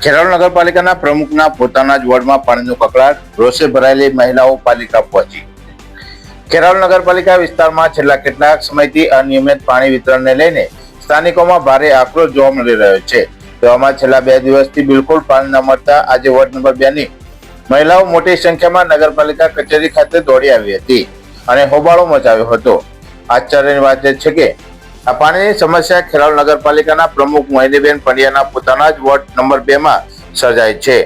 ખેરાલુ નગરપાલિકાના પ્રમુખના પોતાના જ વોર્ડમાં પાણીનો કકળાટ, રોષે ભરાયેલી મહિલાઓ પાલિકા પહોંચી। ખેરાલુ નગરપાલિકા વિસ્તારમાં છેલ્લા કેટલાક સમયથી અનિયમિત પાણી વિતરણને લઈને સ્થાનિકોમાં ભારે આક્રોશ જોવા મળી રહ્યો છે। તેવામાં છેલ્લા 2 દિવસથી બિલકુલ પાણી ન મળતા આજે વોર્ડ નંબર 2 ની મહિલાઓ મોટી સંખ્યામાં નગરપાલિકા કચેરી ખાતે દોડી આવી હતી અને હોબાળો મચાવ્યો હતો। આશ્ચર્યની વાત એ છે કે આ પાણીની સમસ્યા ખેરાલુ નગરપાલિકાના પ્રમુખ મોહિનીબેન પંડ્યાના પોતાના જ વોર્ડ નંબર 2 માં સર્જાઈ છે,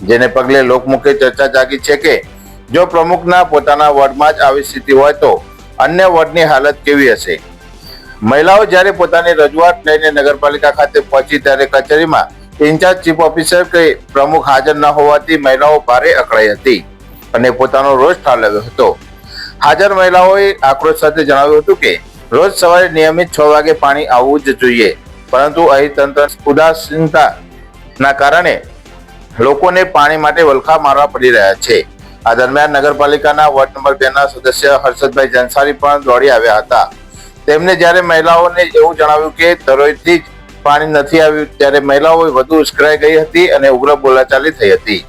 જેને પગલે લોકમુખે ચર્ચા જાગી છે કે જો પ્રમુખના પોતાના વોર્ડમાં જ આવી સ્થિતિ હોય તો અન્ય વોર્ડની હાલત કેવી હશે। મહિલાઓ જ્યારે પોતાની રજૂઆત લઈને નગરપાલિકા ખાતે પહોંચી ત્યારે કચેરીમાં ઇન્ચાર્જ ચીફ ઓફિસર કે પ્રમુખ હાજર ન હોવાથી મહિલાઓ ભારે અકળાઈ હતી અને પોતાનો રોષ ઠાલવ્યો હતો। હાજર મહિલાઓએ આક્રોશ સાથે જણાવ્યું હતું કે રોજ સવારે નિયમિત 6 વાગે પાણી આવવું જ જોઈએ, પરંતુ અહીં તંત્ર ઉદાસીનતાના કારણે લોકોને પાણી માટે વલખા મારવા પડી રહ્યા છે। આ દરમિયાન નગરપાલિકાના વોર્ડ નંબર 2 ના સદસ્ય હર્ષદભાઈ જંસારી પણ દોડી આવ્યા હતા। તેમને જ્યારે મહિલાઓને એવું જણાવ્યું કે ધરોઈથી જ પાણી નથી આવ્યું ત્યારે મહિલાઓ વધુ ઉશ્કેરાઈ ગઈ હતી અને ઉગ્ર બોલાચાલી થઈ હતી।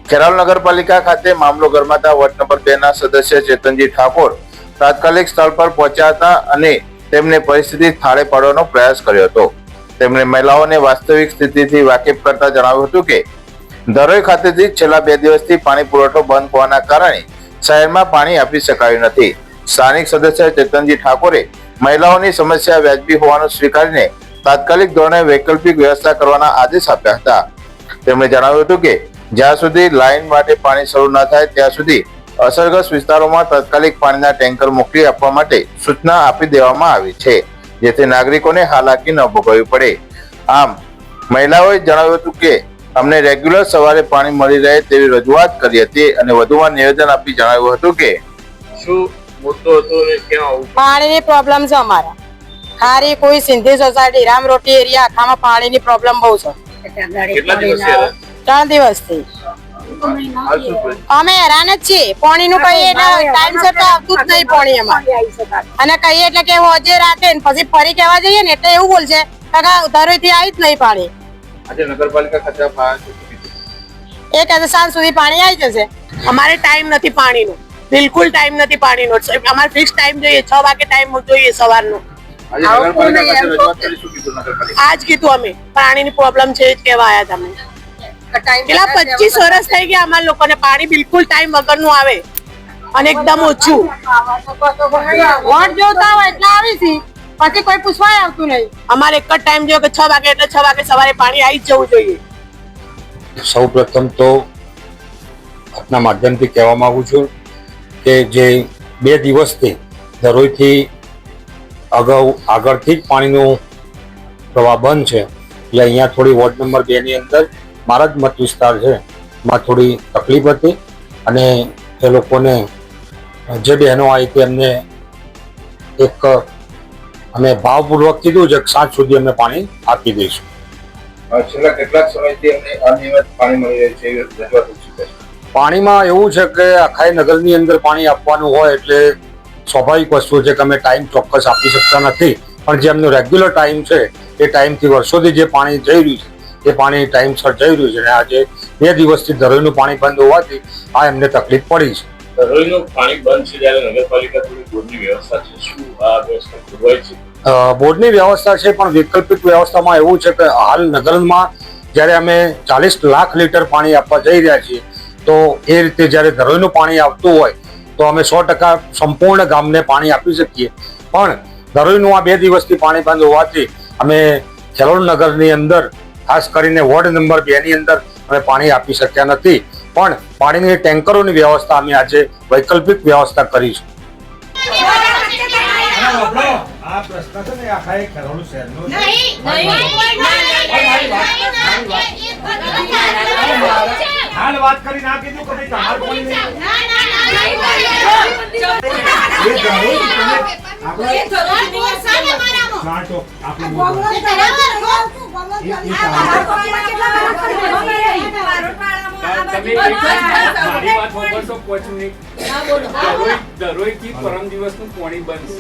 ખેરાલુ નગરપાલિકા ખાતે મામલો ગરમાતા વોર્ડ નંબર 2 ના સદસ્ય ચેતનજી ઠાકોર તાત્કાલિક સ્થળ પર પહોંચ્યા હતા અને તેમને પરિસ્થિતિ થાળે પાડવાનો પ્રયાસ કર્યો હતો। તેમણે મહિલાઓને વાસ્તવિક સ્થિતિથી વાકેફ કરતા જણાવ્યું હતું કે ધરોઈ ખાતેથી છેલ્લા 2 દિવસથી પાણી પુરવઠો બંધ હોવાના કારણે શહેરમાં પાણી આપી શકાયું નથી। સ્થાનિક સદસ્ય ચેતનજી ઠાકોરે મહિલાઓની સમસ્યા વ્યાજબી હોવાનું સ્વીકારીને તાત્કાલિક ધોરણે વૈકલ્પિક વ્યવસ્થા કરવાના આદેશ આપ્યા હતા। તેમણે જણાવ્યું હતું કે જ્યાં સુધી લાઇન માટે પાણી શરૂ ન થાય ત્યાં સુધી અસરગ્રસ્ત વિસ્તારોમાં તાત્કાલિક પાણીના ટેન્કર મોકલી આપવા માટે સૂચના આપી દેવામાં આવી છે, જેથી નાગરિકોને હાલાકી ન ભોગવવી પડે। આમ મહિલાઓએ જણાવ્યું હતું કે અમને રેગ્યુલર સવારે પાણી મળી રહે તેવી રજૂઆત કરી હતી અને વધુમાં નિવેદન આપી જણાવ્યું હતું કે શું મુદ્દો હતો ને ક્યાં આવું પાણીની પ્રોબ્લેમ છે અમારા ખારી કોઈ સિંધી સોસાયટી રામરોટી એરિયા આખામાં પાણીની પ્રોબ્લેમ બહુ છે। કેટલા દિવસથી 3 દિવસથી અમે હેરાન જ છીએ। પાણીનું કઈ ટાઈમ સર તો આવતું જ નહીં પાણી અમારે, અને કહીએ એટલે કે હોજે રાતે પછી ફરી કહેવા જઈએ ને એટલે એવું બોલશે કાકા ધરોઈથી આવી જ નહીં પાણી। આજે નગરપાલિકા ખાતે એ કહે સાંજ સુધી પાણી આવી જશે। અમારે ટાઈમ નથી પાણીનો, બિલકુલ ટાઈમ નથી પાણીનો। અમારે ફિક્સ ટાઈમ જોઈએ, 6 વાગે ટાઈમ જોઈએ સવારનો। આજ કીધું અમે પાણીની પ્રોબ્લેમ છે જ કહેવા આવ્યા તમે। પેલા 25 વર્ષ થઈ ગયા અમારા લોકોને પાણી બિલકુલ ટાઈમ વગરનું આવે અને એકદમ ઓછું। વોટ જોતા હોય એટલે આવી છે, પછી કોઈ પૂછવા આવતું નહીં। અમારે એક જ ટાઈમ જોઈએ કે 6 વાગે એટલે 6 વાગે સવારે પાણી આવી જ જવું જોઈએ। સૌપ્રથમ તો આપના માધ્યમથી કહેવા માંગુ છું કે જે 2 દિવસથી ધરોઈથી આગળથી જ પાણીનો પ્રવાહ બંધ છે, એટલે અહીંયા થોડી વોર્ડ નંબર 2 ની અંદર મારા જ મત વિસ્તાર છે, માં થોડી તકલીફ હતી અને એ લોકોને જે બહેનો આવી હતી એમને એક અમે ભાવપૂર્વક કીધું છે કે 7 સુધી અમે પાણી આપી દઈશું। છેલ્લા કેટલાક સમયથી અમને અનિયમિત પાણી મળી રહ્યું છે એવી રજૂઆત છે। પાણીમાં એવું છે કે આખા નગરની અંદર પાણી આપવાનું હોય એટલે સ્વાભાવિક વસ્તુ છે કે અમે ટાઈમ ચોક્કસ આપી શકતા નથી, પણ જે એમનો રેગ્યુલર ટાઈમ છે એ ટાઈમથી વર્ષોથી જે પાણી જઈ રહ્યું છે એ પાણી ટાઈમસર જઈ રહ્યું છે અને આજે 2 દિવસથી ધરોઈનું પાણી બંધ હોવાથી આ એમને તકલીફ પડી છે। ધરોઈનું પાણી બંધ છે ત્યારે નગરપાલિકા થોડી બોર્ડની વ્યવસ્થા છે, શું આ વ્યવસ્થા ખોરવાય છે? બોર્ડની વ્યવસ્થા છે, પણ વૈકલ્પિક વ્યવસ્થામાં એવું છે કે હાલ નગરમાં જ્યારે અમે 40 લાખ લીટર પાણી આપવા જઈ રહ્યા છીએ તો એ રીતે જ્યારે ધરોઈનું પાણી આવતું હોય તો અમે 100% સંપૂર્ણ ગામને પાણી આપી શકીએ, પણ ધરોઈનું આ 2 દિવસથી પાણી બંધ હોવાથી અમે ખેરાલુ નગરની અંદર ખાસ કરીને વોર્ડ નંબર 2 ની અંદર અમે પાણી આપી શક્યા નથી, પણ પાણીની ટેન્કરોની વ્યવસ્થા અમે આજે વૈકલ્પિક વ્યવસ્થા કરીશું। આ પ્રશ્ન છે ને આખા ખેરાલુ શહેરનો હાલ વાત કરી ના કીધું કે ભાઈ તમાર કોઈ નહીં દરોઈ થી પરમ દિવસ નું પાણી બંધ